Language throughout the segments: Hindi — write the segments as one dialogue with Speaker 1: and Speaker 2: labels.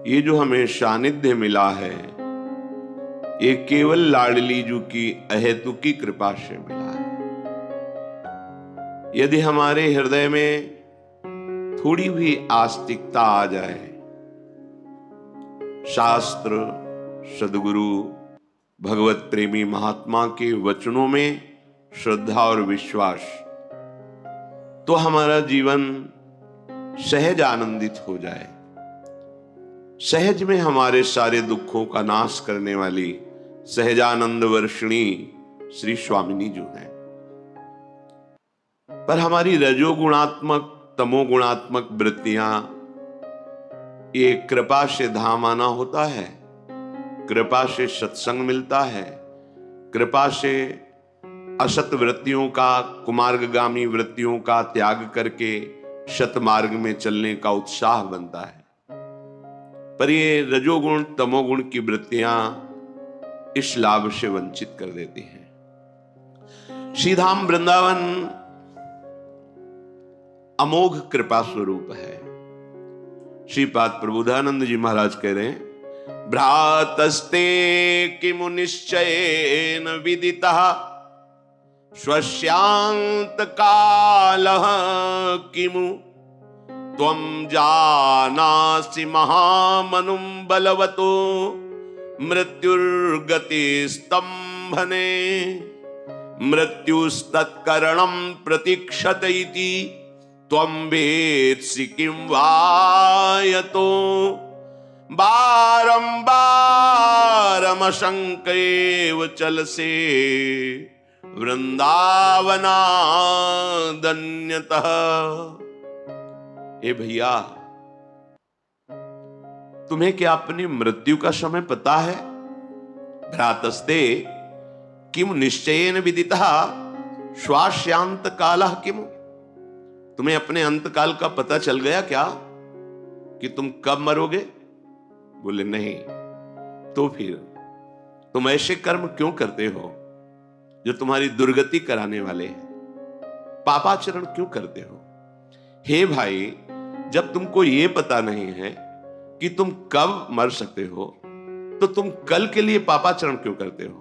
Speaker 1: ये जो हमें सानिध्य मिला है, ये केवल लाडली जू की अहेतुकी कृपा से मिला है। यदि हमारे हृदय में थोड़ी भी आस्तिकता आ जाए, शास्त्र, सद्गुरु, भगवत प्रेमी महात्मा के वचनों में श्रद्धा और विश्वास, तो हमारा जीवन सहज आनंदित हो जाए। सहज में हमारे सारे दुखों का नाश करने वाली सहजानंद वर्षिणी श्री स्वामिनी जो है। पर हमारी रजोगुणात्मक तमोगुणात्मक वृत्तियां, ये कृपा से धाम आना होता है, कृपा से सत्संग मिलता है, कृपा से असत वृत्तियों का, कुमार्गगामी वृत्तियों का त्याग करके सतमार्ग में चलने का उत्साह बनता है। पर ये रजोगुण तमोगुण की वृत्तियां इस लाभ से वंचित कर देती हैं। श्रीधाम वृंदावन अमोघ कृपा स्वरूप है। श्रीपाद प्रबोधानंद जी महाराज कह रहे हैं, भ्रातस्ते किमु निश्चयेन विदितः स्वस्यांत कालः किमु त्वं जानासि महामनुं बलवतो मृत्युर्गतिस्तंभने मृत्युस्तत्करणं प्रतीक्षत इति त्वं वेत्सि किं वायतो बारंबारमशंकैव चलसे वृंदावनादन्यतः। ए भैया, तुम्हें क्या अपनी मृत्यु का समय पता है? भ्रातस्ते किम निश्चयेन विदितः श्वास्यांत कालः किम। तुम्हें अपने अंतकाल का पता चल गया क्या कि तुम कब मरोगे? बोले नहीं। तो फिर तुम ऐसे कर्म क्यों करते हो जो तुम्हारी दुर्गति कराने वाले हैं? पापाचरण क्यों करते हो? हे भाई, जब तुमको ये पता नहीं है कि तुम कब मर सकते हो, तो तुम कल के लिए पापाचरण क्यों करते हो?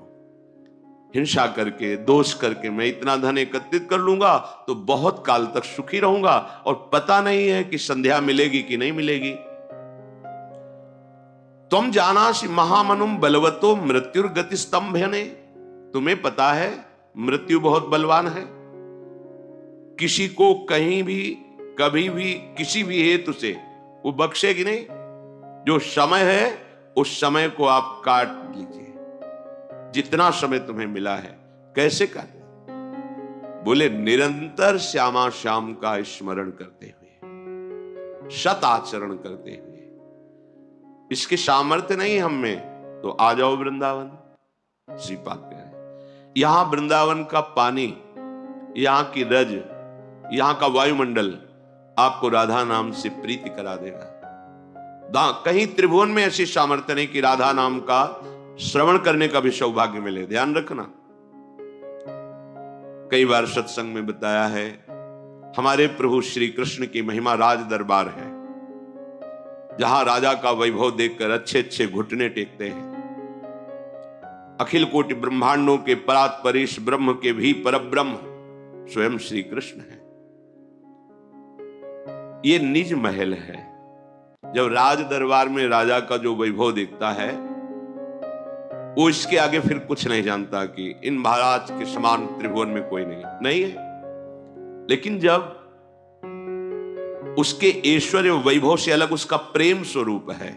Speaker 1: हिंसा करके, दोष करके मैं इतना धन एकत्रित कर लूंगा तो बहुत काल तक सुखी रहूंगा, और पता नहीं है कि संध्या मिलेगी कि नहीं मिलेगी। तुम जानासि महामनुम बलवतो मृत्युर्गति स्तंभने। तुम्हें पता है मृत्यु बहुत बलवान है, किसी को कहीं भी कभी भी किसी भी हेतु से वो बख्शेगी नहीं। जो समय है उस समय को आप काट लीजिए। जितना समय तुम्हें मिला है कैसे काटे? बोले निरंतर श्यामा श्याम का स्मरण करते हुए, सत आचरण करते हुए। इसके सामर्थ्य नहीं हम में तो आ जाओ वृंदावन। श्रीपाद कह रहे हैं, यहां वृंदावन का पानी, यहां की रज, यहां का वायुमंडल आपको राधा नाम से प्रीति करा देगा। कहीं त्रिभुवन में ऐसी सामर्थ्य नहीं कि राधा नाम का श्रवण करने का भी सौभाग्य मिले। ध्यान रखना, कई बार सत्संग में बताया है, हमारे प्रभु श्री कृष्ण की महिमा राज दरबार है, जहां राजा का वैभव देखकर अच्छे अच्छे घुटने टेकते हैं। अखिल कोटि ब्रह्मांडों के परात परेश ब्रह्म के भी परब्रह्म स्वयं श्री कृष्ण है। ये निज महल है। जब राज दरबार में राजा का जो वैभव देखता है, वो इसके आगे फिर कुछ नहीं जानता कि इन महाराज के समान त्रिभुवन में कोई नहीं है। लेकिन जब उसके ऐश्वर्य वैभव से अलग उसका प्रेम स्वरूप है,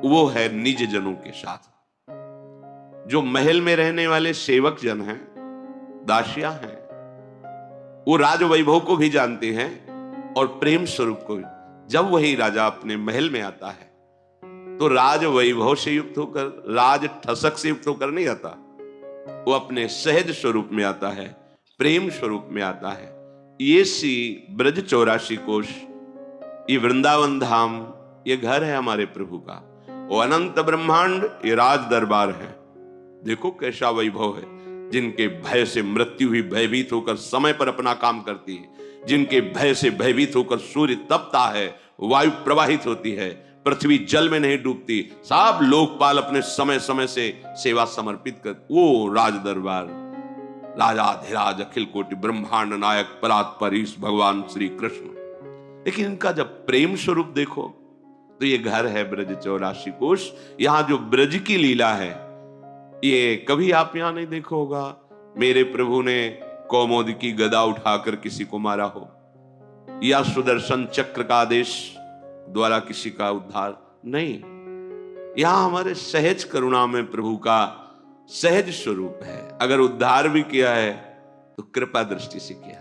Speaker 1: वो है निज जनों के साथ। जो महल में रहने वाले सेवक जन हैं, दासियां हैं, वो राज वैभव को भी जानते हैं और प्रेम स्वरूप को भी। जब वही राजा अपने महल में आता है तो राज वैभव से युक्त होकर, राज ठसक से युक्त होकर नहीं आता, वो अपने सहज स्वरूप में आता है, प्रेम स्वरूप में आता है। ये सी ब्रज 84 कोश, ये वृंदावन धाम, ये घर है हमारे प्रभु का। वो अनंत ब्रह्मांड, ये राज दरबार है। देखो कैसा वैभव है। जिनके भय से मृत्यु भी भयभीत होकर समय पर अपना काम करती है, जिनके भय से भयभीत होकर सूर्य तपता है, वायु प्रवाहित होती है, पृथ्वी जल में नहीं डूबती, सब लोकपाल अपने समय समय से सेवा समर्पित कर, वो राज दरबार, राजाधिराज अखिल कोटि ब्रह्मांड नायक परात्परीश भगवान श्री कृष्ण। लेकिन इनका जब प्रेम स्वरूप देखो तो ये घर है ब्रज 84 कोश। यहां जो ब्रज की लीला है ये कभी आप यहां नहीं देखो होगा। मेरे प्रभु ने कौमुदी की गदा उठाकर किसी को मारा हो, या सुदर्शन चक्र का आदेश द्वारा किसी का उद्धार नहीं। यहां हमारे सहज करुणा में प्रभु का सहज स्वरूप है। अगर उद्धार भी किया है तो कृपा दृष्टि से किया।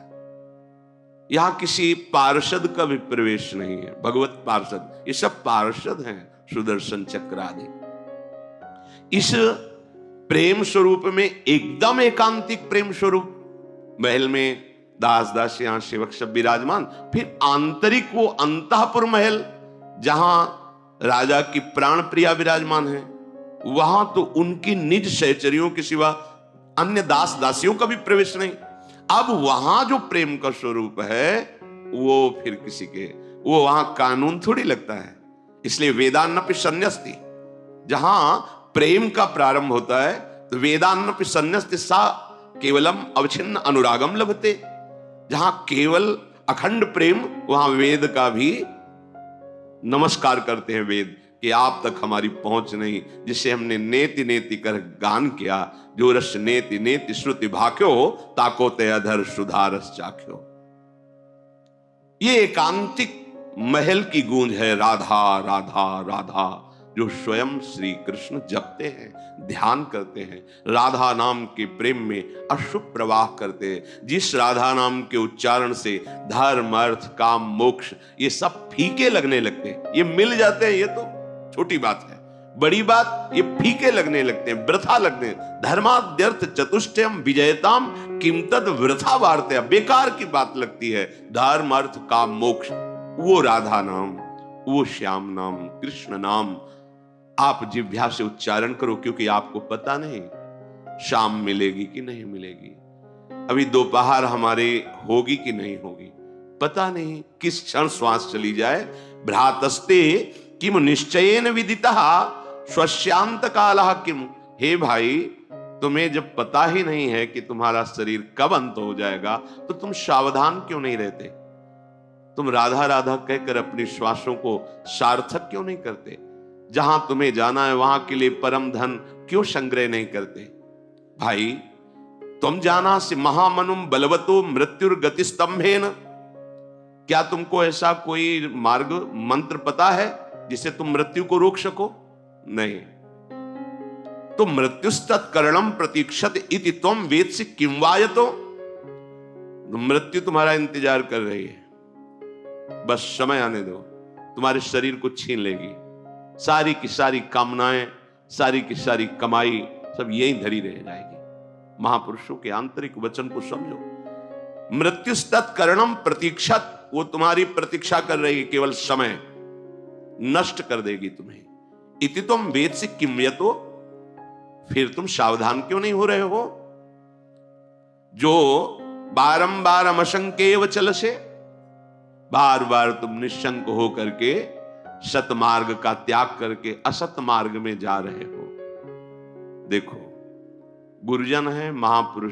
Speaker 1: यहां किसी पार्षद का भी प्रवेश नहीं है, भगवत पार्षद, ये सब पार्षद हैं, सुदर्शन चक्र आदि। इस प्रेम स्वरूप में एकदम एकांतिक प्रेम स्वरूप, महल में दास दासियां सेवक सब विराजमान, फिर आंतरिक वो अंतःपुर महल जहां राजा की प्राण प्रिया विराजमान है, वहां तो उनकी निज सहचरियों के सिवा अन्य दास दासियों का भी प्रवेश नहीं। अब वहां जो प्रेम का स्वरूप है वो फिर किसी के, वो वहां कानून थोड़ी लगता है। इसलिए वेदान्नपि सन्न्यस्ति, जहां प्रेम का प्रारंभ होता है तो वेदान्नपि सन्न्यस्ति सा केवलम अवच्छिन्न अनुरागम लभते। जहां केवल अखंड प्रेम, वहां वेद का भी नमस्कार करते हैं वेद कि आप तक हमारी पहुंच नहीं, जिसे हमने नेति नेति कर गान किया, जो रस नेति नेति श्रुति भाक्यो ताको ते अधर सुधारस चाख्यो। ये एकांतिक महल की गूंज है, राधा राधा राधा, जो स्वयं श्री कृष्ण जपते हैं, ध्यान करते हैं, राधा नाम के प्रेम में अशुभ प्रवाह करते हैं। जिस राधा नाम के उच्चारण से धर्म अर्थ काम मोक्ष ये सब फीके लगने लगते हैं, ये मिल जाते हैं, ये तो छोटी बात है। बड़ी बात ये फीके लगने लगते हैं, वृथा लगते हैं। धर्माद्यर्थ चतुष्टयम विजयताम किम तद वृथा वार्ते, बेकार की बात लगती है। धर्म अर्थ काम मोक्ष, वो राधा नाम, वो श्याम नाम, कृष्ण नाम आप जिह्वा से उच्चारण करो, क्योंकि आपको पता नहीं शाम मिलेगी कि नहीं मिलेगी, अभी दोपहर हमारे होगी कि नहीं होगी, पता नहीं किस क्षण श्वास चली जाए। भ्रातस्ते किम निश्चयेन विदितः स्वस्यांत कालः किम। हे भाई, तुम्हें जब पता ही नहीं है कि तुम्हारा शरीर कब अंत हो जाएगा तो तुम सावधान क्यों नहीं रहते? तुम राधा राधा कहकर अपनी श्वासों को सार्थक क्यों नहीं करते? जहां तुम्हें जाना है वहां के लिए परम धन क्यों संग्रह नहीं करते? भाई, तुम जाना से महामनुम बलवतो मृत्युर्गति स्तंभेन, क्या तुमको ऐसा कोई मार्ग मंत्र पता है जिसे तुम मृत्यु को रोक सको? नहीं। तो मृत्युस्तत्करणम प्रतीक्षत इति त्वं वेत्सि किं वायतो। मृत्यु तुम्हारा इंतजार कर रही है, बस समय आने दो, तुम्हारे शरीर को छीन लेगी। सारी की सारी कामनाएं, सारी की सारी कमाई सब यहीं धरी रह जाएगी। महापुरुषों के आंतरिक वचन को समझो। मृत्युस्तत्करणम प्रतीक्षत, वो तुम्हारी प्रतीक्षा कर रही है, केवल समय नष्ट कर देगी तुम्हें। इति तुम वेत्सि किम यतो, फिर तुम सावधान क्यों नहीं हो रहे हो? जो बारंबार अमशंकेव चलसे, बार बार तुम निशंक हो करके सतमार्ग का त्याग करके असत मार्ग में जा रहे हो। देखो, गुरुजन है, महापुरुष